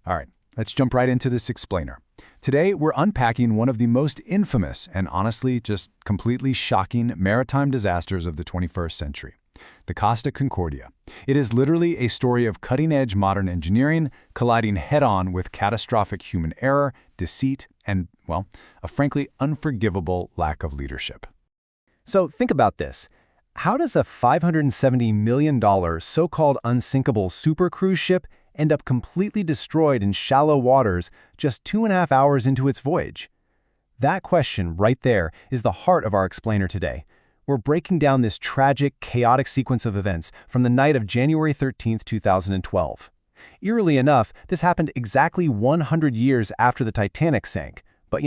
All right, let's jump right into this explainer. Today, we're unpacking one of the most infamous and honestly just completely shocking maritime disasters of the 21st century, the Costa Concordia. It is literally a story of cutting-edge modern engineering colliding head-on with catastrophic human error, deceit, and, well, a frankly unforgivable lack of leadership. So think about this. How does a $570 million so-called unsinkable super cruise ship end up completely destroyed in shallow waters just 2.5 hours into its voyage? That question right there is the heart of our explainer today. We're breaking down this tragic, chaotic sequence of events from the night of January 13, 2012. Eerily enough, this happened exactly 100 years after the Titanic sank. But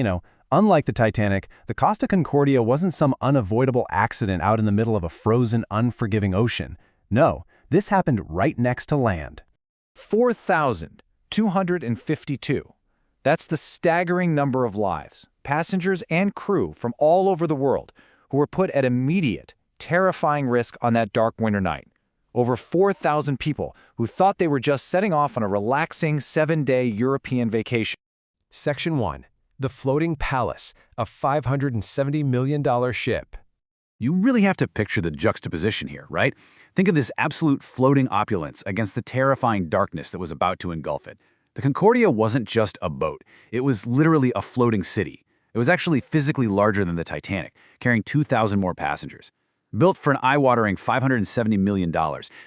unlike the Titanic, the Costa Concordia wasn't some unavoidable accident out in the middle of a frozen, unforgiving ocean. No, this happened right next to land. 4,252. That's the staggering number of lives, passengers and crew from all over the world who were put at immediate, terrifying risk on that dark winter night. Over 4,000 people who thought they were just setting off on a relaxing 7-day European vacation. Section 1. The Floating Palace, a $570 million ship. You really have to picture the juxtaposition here, right? Think of this absolute floating opulence against the terrifying darkness that was about to engulf it. The Concordia wasn't just a boat. It was literally a floating city. It was actually physically larger than the Titanic, carrying 2,000 more passengers. Built for an eye-watering $570 million,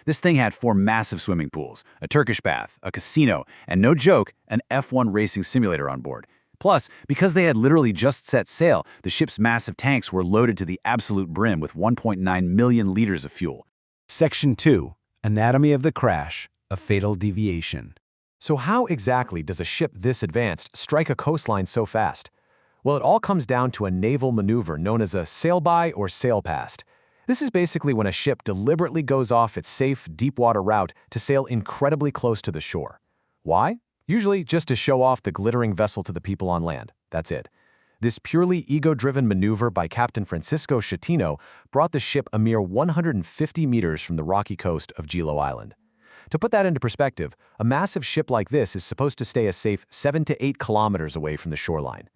this thing had 4 massive swimming pools, a Turkish bath, a casino, and no joke, an F1 racing simulator on board. Plus, because they had literally just set sail, the ship's massive tanks were loaded to the absolute brim with 1.9 million liters of fuel. Section 2. Anatomy of the Crash, a Fatal Deviation. So how exactly does a ship this advanced strike a coastline so fast? Well, it all comes down to a naval maneuver known as a sail-by or sail-past. This is basically when a ship deliberately goes off its safe, deep-water route to sail incredibly close to the shore. Why? Usually just to show off the glittering vessel to the people on land. That's it. This purely ego-driven maneuver by Captain Francisco Schettino brought the ship a mere 150 meters from the rocky coast of Gilo Island. To put that into perspective, a massive ship like this is supposed to stay a safe 7 to 8 kilometers away from the shoreline.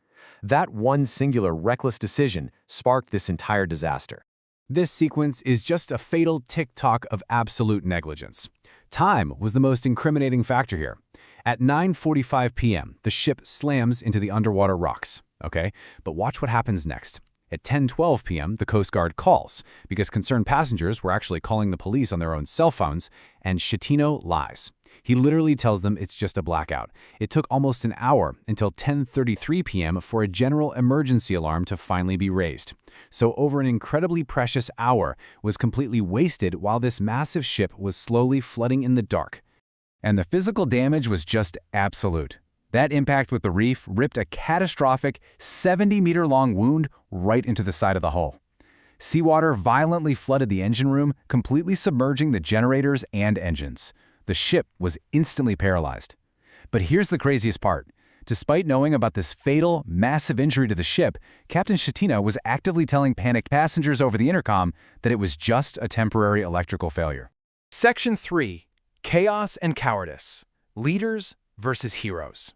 That one singular reckless decision sparked this entire disaster. This sequence is just a fatal tick-tock of absolute negligence. Time was the most incriminating factor here. At 9:45 p.m., the ship slams into the underwater rocks. Okay, but watch what happens next. At 10:12 p.m., the Coast Guard calls, because concerned passengers were actually calling the police on their own cell phones, and Schettino lies. He literally tells them it's just a blackout. It took almost an hour until 10:33 p.m. for a general emergency alarm to finally be raised. So over an incredibly precious hour was completely wasted while this massive ship was slowly flooding in the dark. And the physical damage was just absolute. That impact with the reef ripped a catastrophic 70-meter-long wound right into the side of the hull. Seawater violently flooded the engine room, completely submerging the generators and engines. The ship was instantly paralyzed. But here's the craziest part. Despite knowing about this fatal, massive injury to the ship, Captain Schettino was actively telling panicked passengers over the intercom that it was just a temporary electrical failure. Section 3. Chaos and Cowardice. Leaders versus Heroes.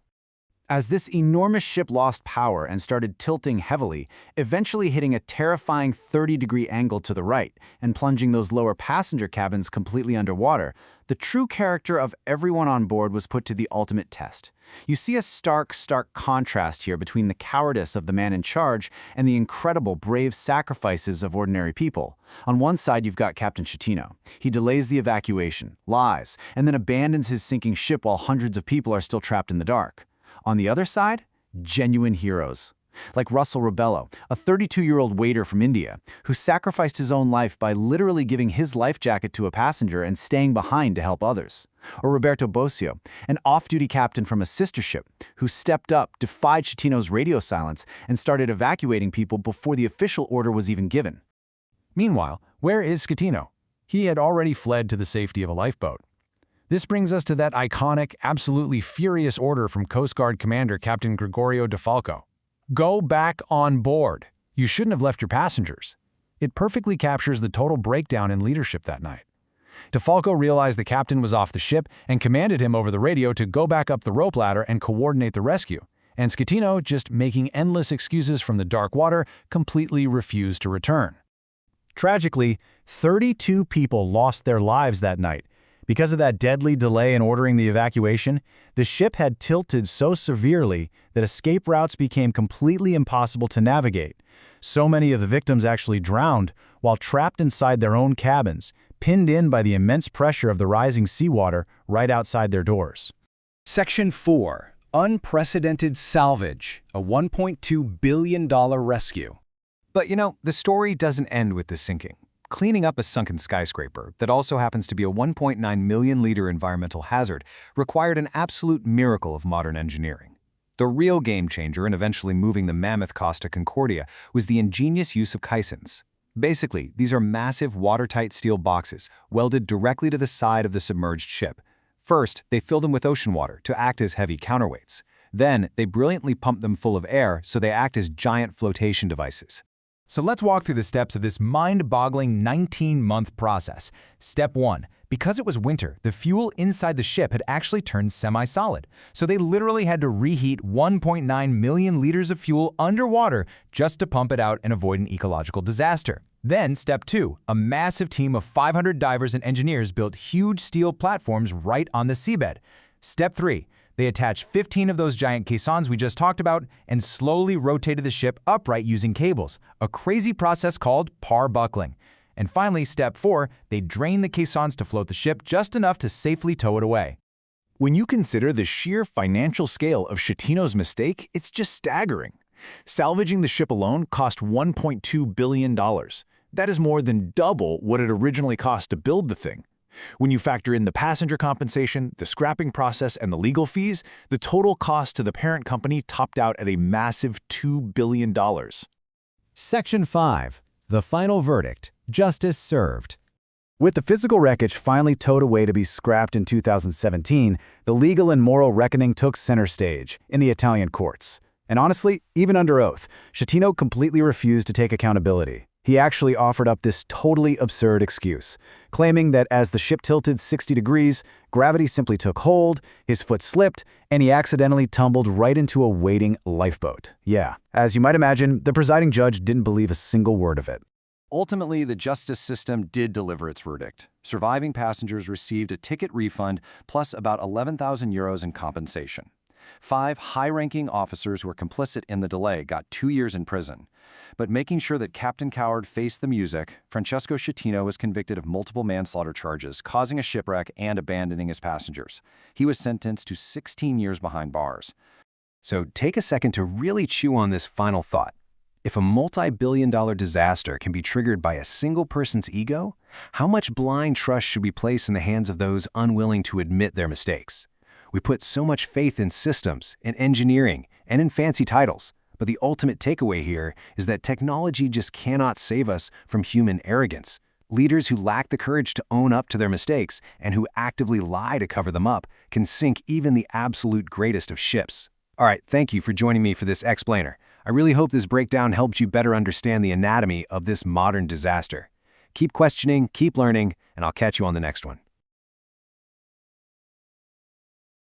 As this enormous ship lost power and started tilting heavily, eventually hitting a terrifying 30-degree angle to the right and plunging those lower passenger cabins completely underwater, the true character of everyone on board was put to the ultimate test. You see a stark contrast here between the cowardice of the man in charge and the incredible, brave sacrifices of ordinary people. On one side, you've got Captain Schettino. He delays the evacuation, lies, and then abandons his sinking ship while hundreds of people are still trapped in the dark. On the other side, genuine heroes. Like Russell Rebello, a 32-year-old waiter from India, who sacrificed his own life by literally giving his life jacket to a passenger and staying behind to help others. Or Roberto Bosio, an off-duty captain from a sister ship, who stepped up, defied Schettino's radio silence, and started evacuating people before the official order was even given. Meanwhile, where is Schettino? He had already fled to the safety of a lifeboat. This brings us to that iconic, absolutely furious order from Coast Guard Commander Captain Gregorio De Falco. Go back on board. You shouldn't have left your passengers. It perfectly captures the total breakdown in leadership that night. DeFalco realized the captain was off the ship and commanded him over the radio to go back up the rope ladder and coordinate the rescue. And Schettino, just making endless excuses from the dark water, completely refused to return. Tragically, 32 people lost their lives that night. Because of that deadly delay in ordering the evacuation, the ship had tilted so severely that escape routes became completely impossible to navigate. So many of the victims actually drowned while trapped inside their own cabins, pinned in by the immense pressure of the rising seawater right outside their doors. Section 4. Unprecedented Salvage, a $1.2 billion rescue. But the story doesn't end with the sinking. Cleaning up a sunken skyscraper that also happens to be a 1.9 million-liter environmental hazard required an absolute miracle of modern engineering. The real game-changer in eventually moving the mammoth Costa Concordia was the ingenious use of caissons. Basically, these are massive watertight steel boxes welded directly to the side of the submerged ship. First, they fill them with ocean water to act as heavy counterweights. Then, they brilliantly pump them full of air so they act as giant flotation devices. So let's walk through the steps of this mind-boggling 19-month process. Step 1. Because it was winter, the fuel inside the ship had actually turned semi-solid. So they literally had to reheat 1.9 million liters of fuel underwater just to pump it out and avoid an ecological disaster. Then, step 2. A massive team of 500 divers and engineers built huge steel platforms right on the seabed. Step 3. They attached 15 of those giant caissons we just talked about and slowly rotated the ship upright using cables, a crazy process called par-buckling. And finally, step 4, they drained the caissons to float the ship just enough to safely tow it away. When you consider the sheer financial scale of Schettino's mistake, it's just staggering. Salvaging the ship alone cost $1.2 billion. That is more than double what it originally cost to build the thing. When you factor in the passenger compensation, the scrapping process, and the legal fees, the total cost to the parent company topped out at a massive $2 billion. Section 5. The final verdict. Justice served. With the physical wreckage finally towed away to be scrapped in 2017, the legal and moral reckoning took center stage in the Italian courts. And honestly, even under oath, Schettino completely refused to take accountability. He actually offered up this totally absurd excuse, claiming that as the ship tilted 60 degrees, gravity simply took hold, his foot slipped, and he accidentally tumbled right into a waiting lifeboat. Yeah, as you might imagine, the presiding judge didn't believe a single word of it. Ultimately, the justice system did deliver its verdict. Surviving passengers received a ticket refund plus about 11,000 euros in compensation. 5 high-ranking officers who were complicit in the delay got 2 years in prison. But making sure that Captain Coward faced the music, Francesco Schettino was convicted of multiple manslaughter charges, causing a shipwreck and abandoning his passengers. He was sentenced to 16 years behind bars. So take a second to really chew on this final thought. If a multi-billion-dollar disaster can be triggered by a single person's ego, how much blind trust should we place in the hands of those unwilling to admit their mistakes? We put so much faith in systems, in engineering, and in fancy titles. But the ultimate takeaway here is that technology just cannot save us from human arrogance. Leaders who lack the courage to own up to their mistakes and who actively lie to cover them up can sink even the absolute greatest of ships. All right, thank you for joining me for this explainer. I really hope this breakdown helped you better understand the anatomy of this modern disaster. Keep questioning, keep learning, and I'll catch you on the next one.